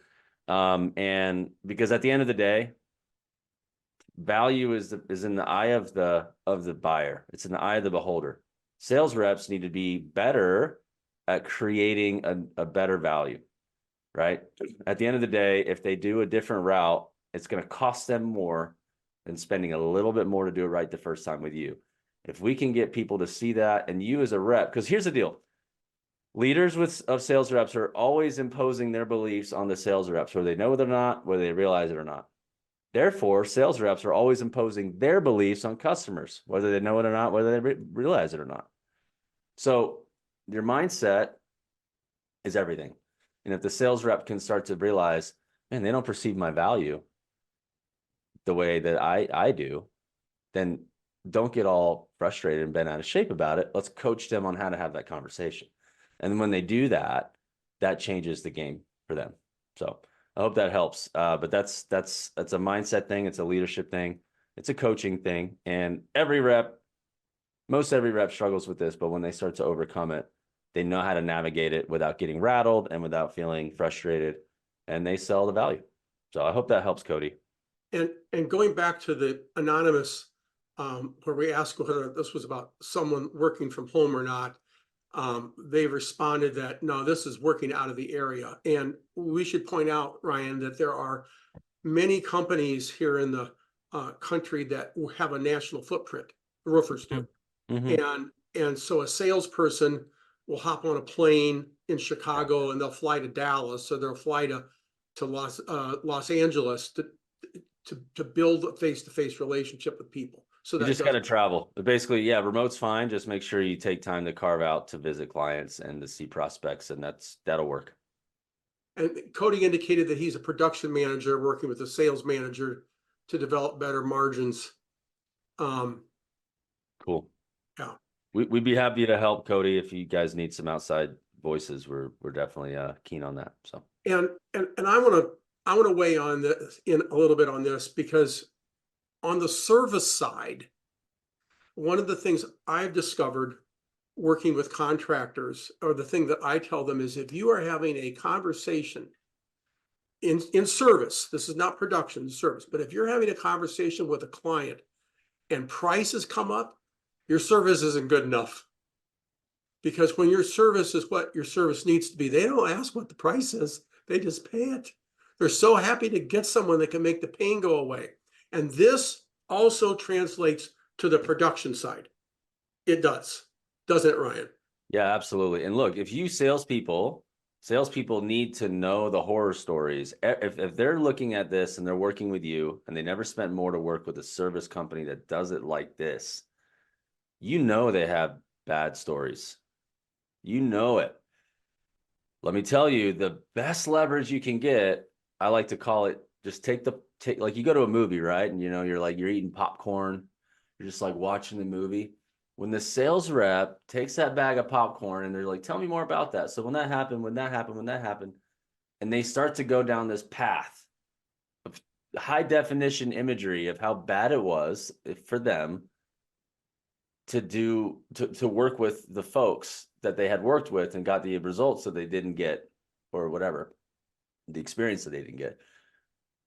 And because at the end of the day, value is in the eye of the buyer. It's in the eye of the beholder. Sales reps need to be better at creating a better value, right? At the end of the day, if they do a different route, it's going to cost them more than spending a little bit more to do it right the first time with you. If we can get people to see that, and you as a rep, because here's the deal. Leaders of sales reps are always imposing their beliefs on the sales reps, whether they know it or not, whether they realize it or not. Therefore, sales reps are always imposing their beliefs on customers, whether they know it or not, whether they realize it or not. So your mindset is everything. And if the sales rep can start to realize, man, they don't perceive my value the way that I do, then don't get all frustrated and bent out of shape about it. Let's coach them on how to have that conversation. And when they do that, that changes the game for them. So I hope that helps. But that's a mindset thing. It's a leadership thing. It's a coaching thing. And most every rep struggles with this, but when they start to overcome it, they know how to navigate it without getting rattled and without feeling frustrated, and they sell the value. So I hope that helps, Cody.
And going back to the anonymous, where we asked whether this was about someone working from home or not, they responded that, no, this is working out of the area. And we should point out, Ryan, that there are many companies here in the country that have a national footprint. The roofers do. Mm-hmm. And so a salesperson will hop on a plane in Chicago and they'll fly to Dallas, or they'll fly to Los Angeles to build a face-to-face relationship with people. So
you just got to travel. But basically, yeah, remote's fine. Just make sure you take time to carve out to visit clients and to see prospects, and that'll work.
And Cody indicated that he's a production manager working with a sales manager to develop better margins.
Cool.
Yeah.
We'd be happy to help, Cody. If you guys need some outside voices, we're definitely keen on that. So
and I want to weigh on this in a little bit on this, because on the service side, one of the things I've discovered working with contractors, or the thing that I tell them, is if you are having a conversation in service, this is not production, service, but if you're having a conversation with a client and prices come up, your service isn't good enough. Because when your service is what your service needs to be, they don't ask what the price is, they just pay it. They're so happy to get someone that can make the pain go away. And this also translates to the production side. It does, doesn't it, Ryan?
Yeah, absolutely. And look, if you salespeople need to know the horror stories. If they're looking at this and they're working with you and they never spent more to work with a service company that does it like this, they have bad stories. You know it. Let me tell you, the best leverage you can get, I like to call it, just take like you go to a movie, right? And you're eating popcorn, you're just like watching the movie. When the sales rep takes that bag of popcorn and they're like, tell me more about that. So when that happened, and they start to go down this path of high definition imagery of how bad it was for them to work with the folks that they had worked with and got the results that they didn't get, or whatever, the experience that they didn't get.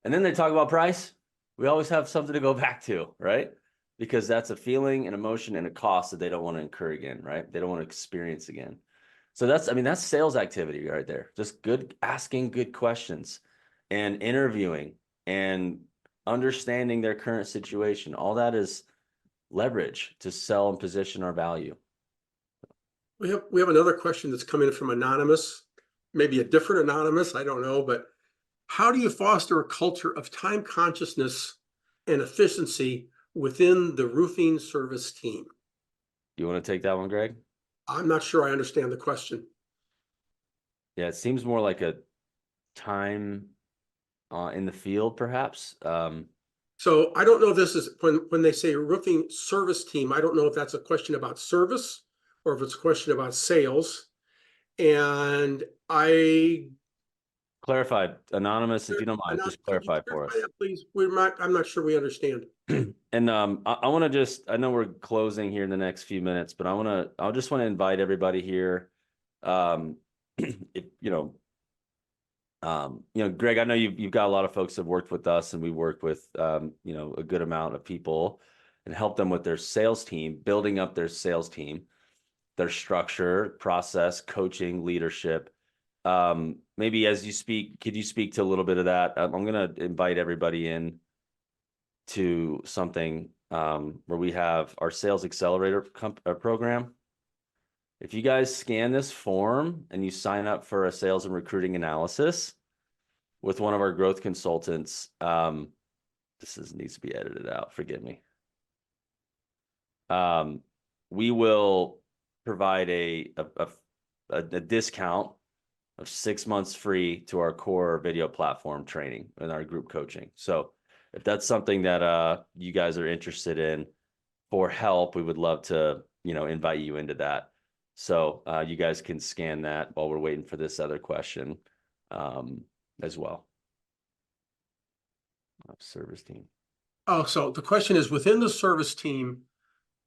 And then they talk about price. We always have something to go back to, right? Because that's a feeling, an emotion, and a cost that they don't want to incur again, right? They don't want to experience again. So that's sales activity right there. Just asking good questions and interviewing and understanding their current situation. All that is leverage to sell and position our value.
We have another question that's coming from anonymous, maybe a different anonymous, I don't know, but how do you foster a culture of time consciousness and efficiency within the roofing service team?
You want to take that one, Greg?
I'm not sure I understand the question.
Yeah, it seems more like a time in the field, perhaps.
So I don't know if this is when they say roofing service team, I don't know if that's a question about service or if it's a question about sales. And I
Clarify, anonymous, if you don't mind, just clarify for us.
that, please. I'm not sure we understand.
And I want to I know we're closing here in the next few minutes, but I just want to invite everybody here. If Greg, I know you've got a lot of folks that have worked with us, and we work with a good amount of people and help them with their sales team, building up their sales team, their structure, process, coaching, leadership. Maybe as you speak, could you speak to a little bit of that? I'm going to invite everybody in to something where we have our sales accelerator program. If you guys scan this form and you sign up for a sales and recruiting analysis with one of our growth consultants, needs to be edited out. Forgive me. We will provide a discount of 6 months free to our core video platform training and our group coaching. So if that's something that you guys are interested in for help, we would love to invite you into that. So you guys can scan that while we're waiting for this other question as well. Service team.
Oh, so the question is within the service team,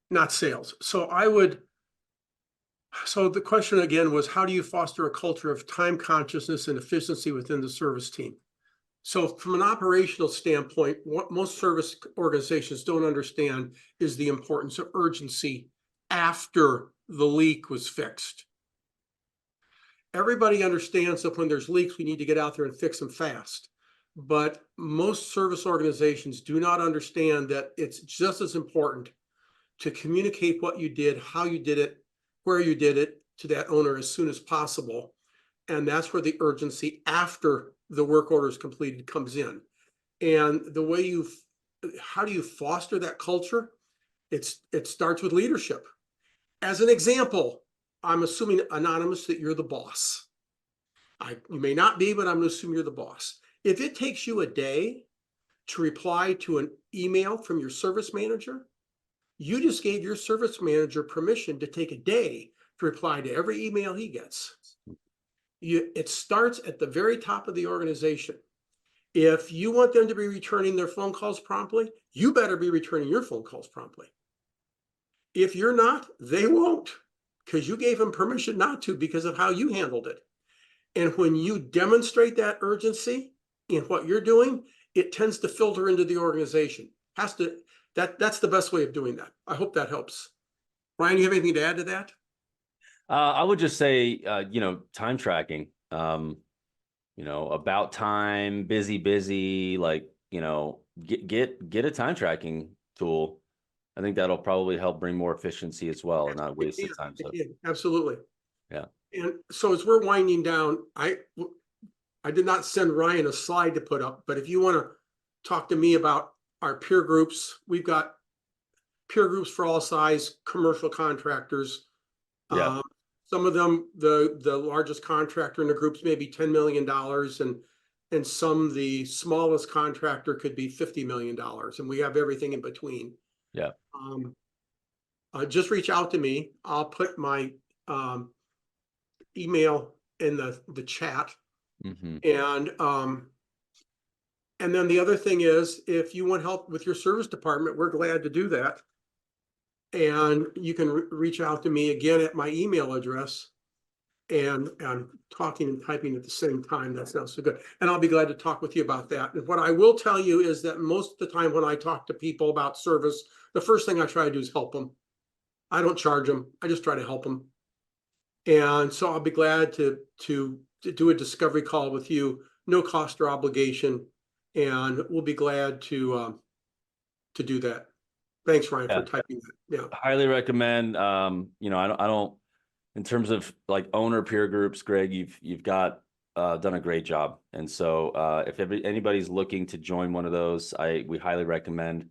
not sales. So the question again was, how do you foster a culture of time consciousness and efficiency within the service team? So from an operational standpoint, what most service organizations don't understand is the importance of urgency after the leak was fixed. Everybody understands that when there's leaks, we need to get out there and fix them fast. But most service organizations do not understand that it's just as important to communicate what you did, how you did it, where you did it to that owner as soon as possible. And that's where the urgency after the work order is completed comes in. And how do you foster that culture? It starts with leadership. As an example, I'm assuming, anonymous, that you're the boss. You may not be, but I'm going to assume you're the boss. If it takes you a day to reply to an email from your service manager, you just gave your service manager permission to take a day to reply to every email he gets. It starts at the very top of the organization. If you want them to be returning their phone calls promptly, you better be returning your phone calls promptly. If you're not, they won't, because you gave them permission not to because of how you handled it. And when you demonstrate that urgency in what you're doing, it tends to filter into the organization. That's the best way of doing that. I hope that helps. Ryan, you have anything to add to that?
I would just say, time tracking, about time, busy, like, get a time tracking tool. I think that'll probably help bring more efficiency as well and not waste the time. So.
Absolutely.
Yeah.
And so as we're winding down, I did not send Ryan a slide to put up, but if you want to talk to me about our peer groups, we've got peer groups for all size commercial contractors,
Yeah.
Some of them, the largest contractor in the groups may be $10 million, and some, the smallest contractor could be $50 million, and we have everything in between.
Yeah.
Just reach out to me. I'll put my email in the chat. And then the other thing is, if you want help with your service department, we're glad to do that. And you can reach out to me again at my email address. And I'm talking and typing at the same time. That's not so good. And I'll be glad to talk with you about that. And what I will tell you is that most of the time when I talk to people about service, the first thing I try to do is help them. I don't charge them. I just try to help them. And so I'll be glad to do a discovery call with you, no cost or obligation, and we'll be glad to do that. Thanks, Ryan, for typing that. Yeah,
highly recommend. You know, I don't, in terms of like owner peer groups, Greg, you've got done a great job. And so if anybody's looking to join one of those, we highly recommend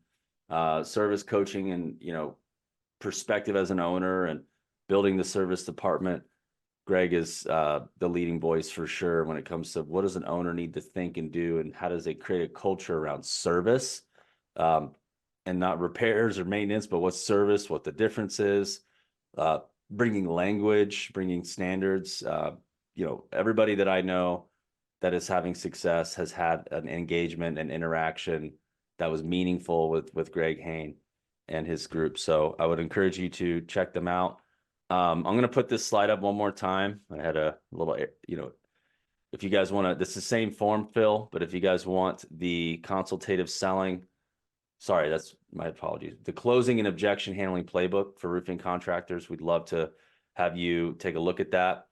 service coaching and, you know, perspective as an owner and building the service department. Greg is the leading voice for sure when it comes to what does an owner need to think and do, and how does they create a culture around service, and not repairs or maintenance, but what's service, what the difference is, bringing language, bringing standards. You know, everybody that I know that is having success has had an engagement and interaction that was meaningful with Greg Hain and his group. So I would encourage you to check them out. I'm going to put this slide up one more time. I had a little, you know, if you guys want to, this is the same form, Phil, but if you guys want the consultative selling, sorry, that's my apologies. The closing and objection handling playbook for roofing contractors, we'd love to have you take a look at that.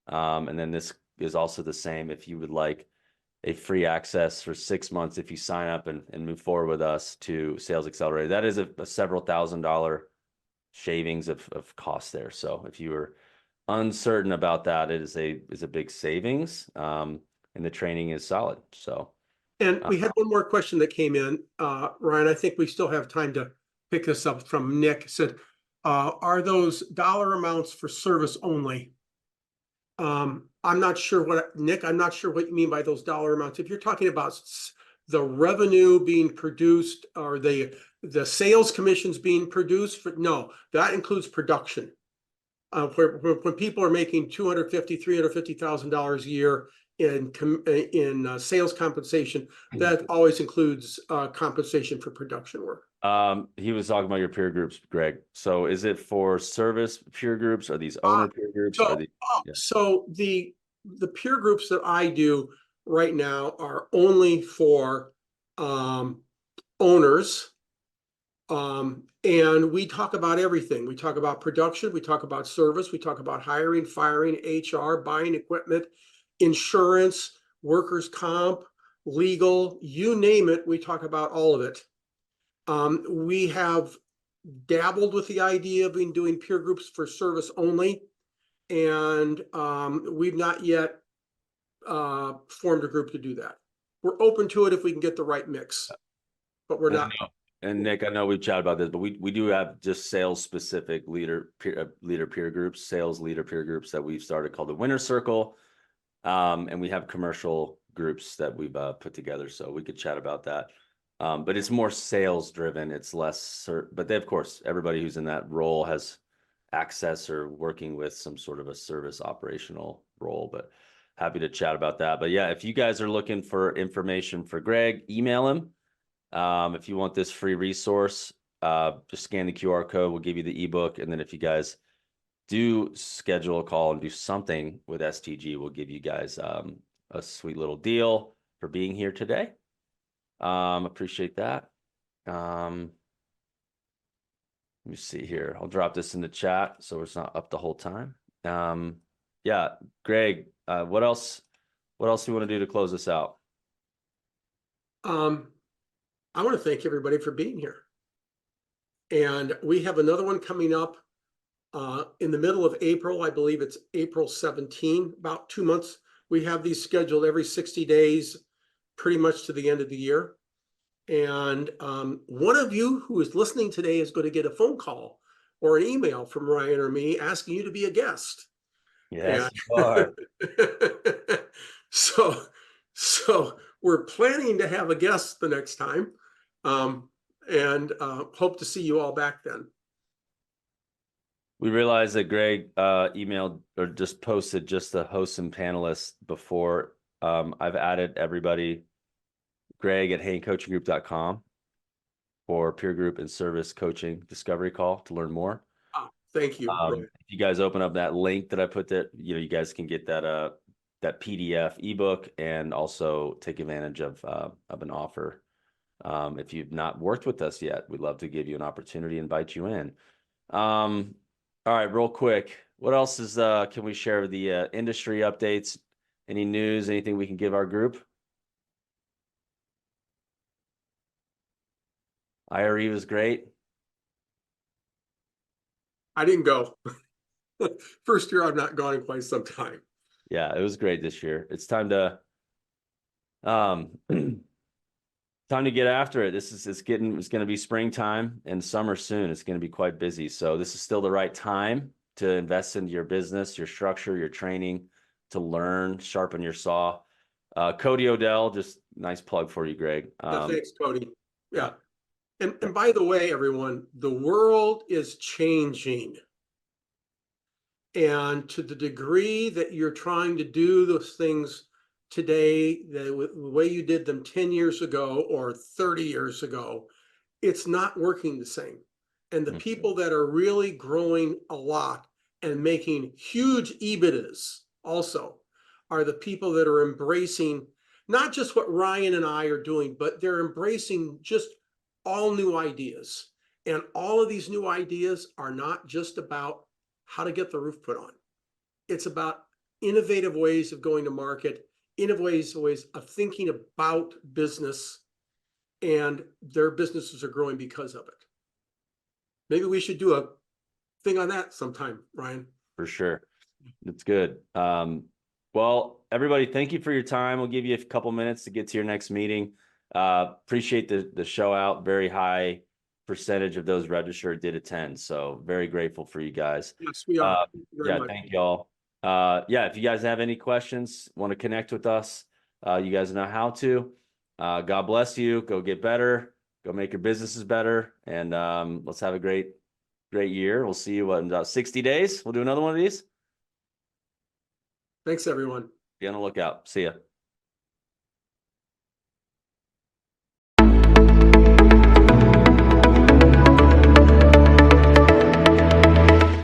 And then this is also the same if you would like a free access for 6 months if you sign up and move forward with us to Sales Accelerator. That is a several $1,000 shavings of cost there. So if you were uncertain about that, it is a big savings, and the training is solid. So,
and we had one more question that came in, Ryan. I think we still have time to pick this up from Nick. Said, are those dollar amounts for service only? I'm not sure what, Nick, I'm not sure what you mean by those dollar amounts. If you're talking about the revenue being produced or the sales commissions being produced, no, that includes production. When people are making $250,000, $350,000 a year in sales compensation, that always includes compensation for production work.
He was talking about your peer groups, Greg. So is it for service peer groups? Are these owner peer groups?
So the peer groups that I do right now are only for owners. And we talk about everything. We talk about production, we talk about service, we talk about hiring, firing, HR, buying equipment, insurance, workers' comp, legal, you name it, we talk about all of it. We have dabbled with the idea of doing peer groups for service only, and we've not yet formed a group to do that. We're open to it if we can get the right mix, but we're not.
And Nick, I know we've chatted about this, but we do have just sales specific leader peer groups, sales leader peer groups that we've started called the Winner Circle. And we have commercial groups that we've put together. So we could chat about that. But it's more sales driven. It's less, but they, of course, everybody who's in that role has access or working with some sort of a service operational role, but happy to chat about that. But yeah, if you guys are looking for information for Greg, email him. If you want this free resource, just scan the QR code. We'll give you the ebook. And then if you guys do schedule a call and do something with STG, we'll give you guys a sweet little deal for being here today. Appreciate that. Let me see here. I'll drop this in the chat so it's not up the whole time. Yeah, Greg, what else do you want to do to close this out?
I want to thank everybody for being here. And we have another one coming up in the middle of April. I believe it's April 17, about 2 months. We have these scheduled every 60 days, pretty much to the end of the year. And one of you who is listening today is going to get a phone call or an email from Ryan or me asking you to be a guest.
Yes,
And
you are.
so, so we're planning to have a guest the next time, and hope to see you all back then.
We realized that Greg emailed or just posted just the hosts and panelists before. I've added everybody, Greg at HaneCoachingGroup.com for peer group and service coaching discovery call to learn more.
Thank you.
If you guys open up that link that I put there, you guys can get that that PDF ebook and also take advantage of an offer. If you've not worked with us yet, we'd love to give you an opportunity, invite you in. All right, real quick, what else is can we share the industry updates? Any news, anything we can give our group? IRE was great.
I didn't go. First year I've not gone in quite some time.
Yeah, it was great this year. It's time to time to get after it. It's going to be springtime and summer soon. It's going to be quite busy. So this is still the right time to invest into your business, your structure, your training, to learn, sharpen your saw. Cody Odell, just nice plug for you, Greg.
Yeah, thanks, Cody. Yeah.
Yeah.
And by the way, everyone, the world is changing. And to the degree that you're trying to do those things today, the way you did them 10 years ago or 30 years ago, it's not working the same. And the people that are really growing a lot and making huge EBITDAs also are the people that are embracing not just what Ryan and I are doing, but they're embracing just all new ideas. And all of these new ideas are not just about how to get the roof put on. It's about innovative ways of going to market, innovative ways of thinking about business, and their businesses are growing because of it. Maybe we should do a thing on that sometime, Ryan.
For sure. That's good. Well, everybody, thank you for your time. We'll give you a couple minutes to get to your next meeting. Appreciate the show out. Very high percentage of those registered did attend. So very grateful for you guys.
Yes, we are.
Yeah, thank y'all. Yeah, if you guys have any questions, want to connect with us, you guys know how to. God bless you. Go get better. Go make your businesses better. And let's have a great year. We'll see you in about 60 days. We'll do another one of these.
Thanks, everyone.
Be on the lookout. See ya.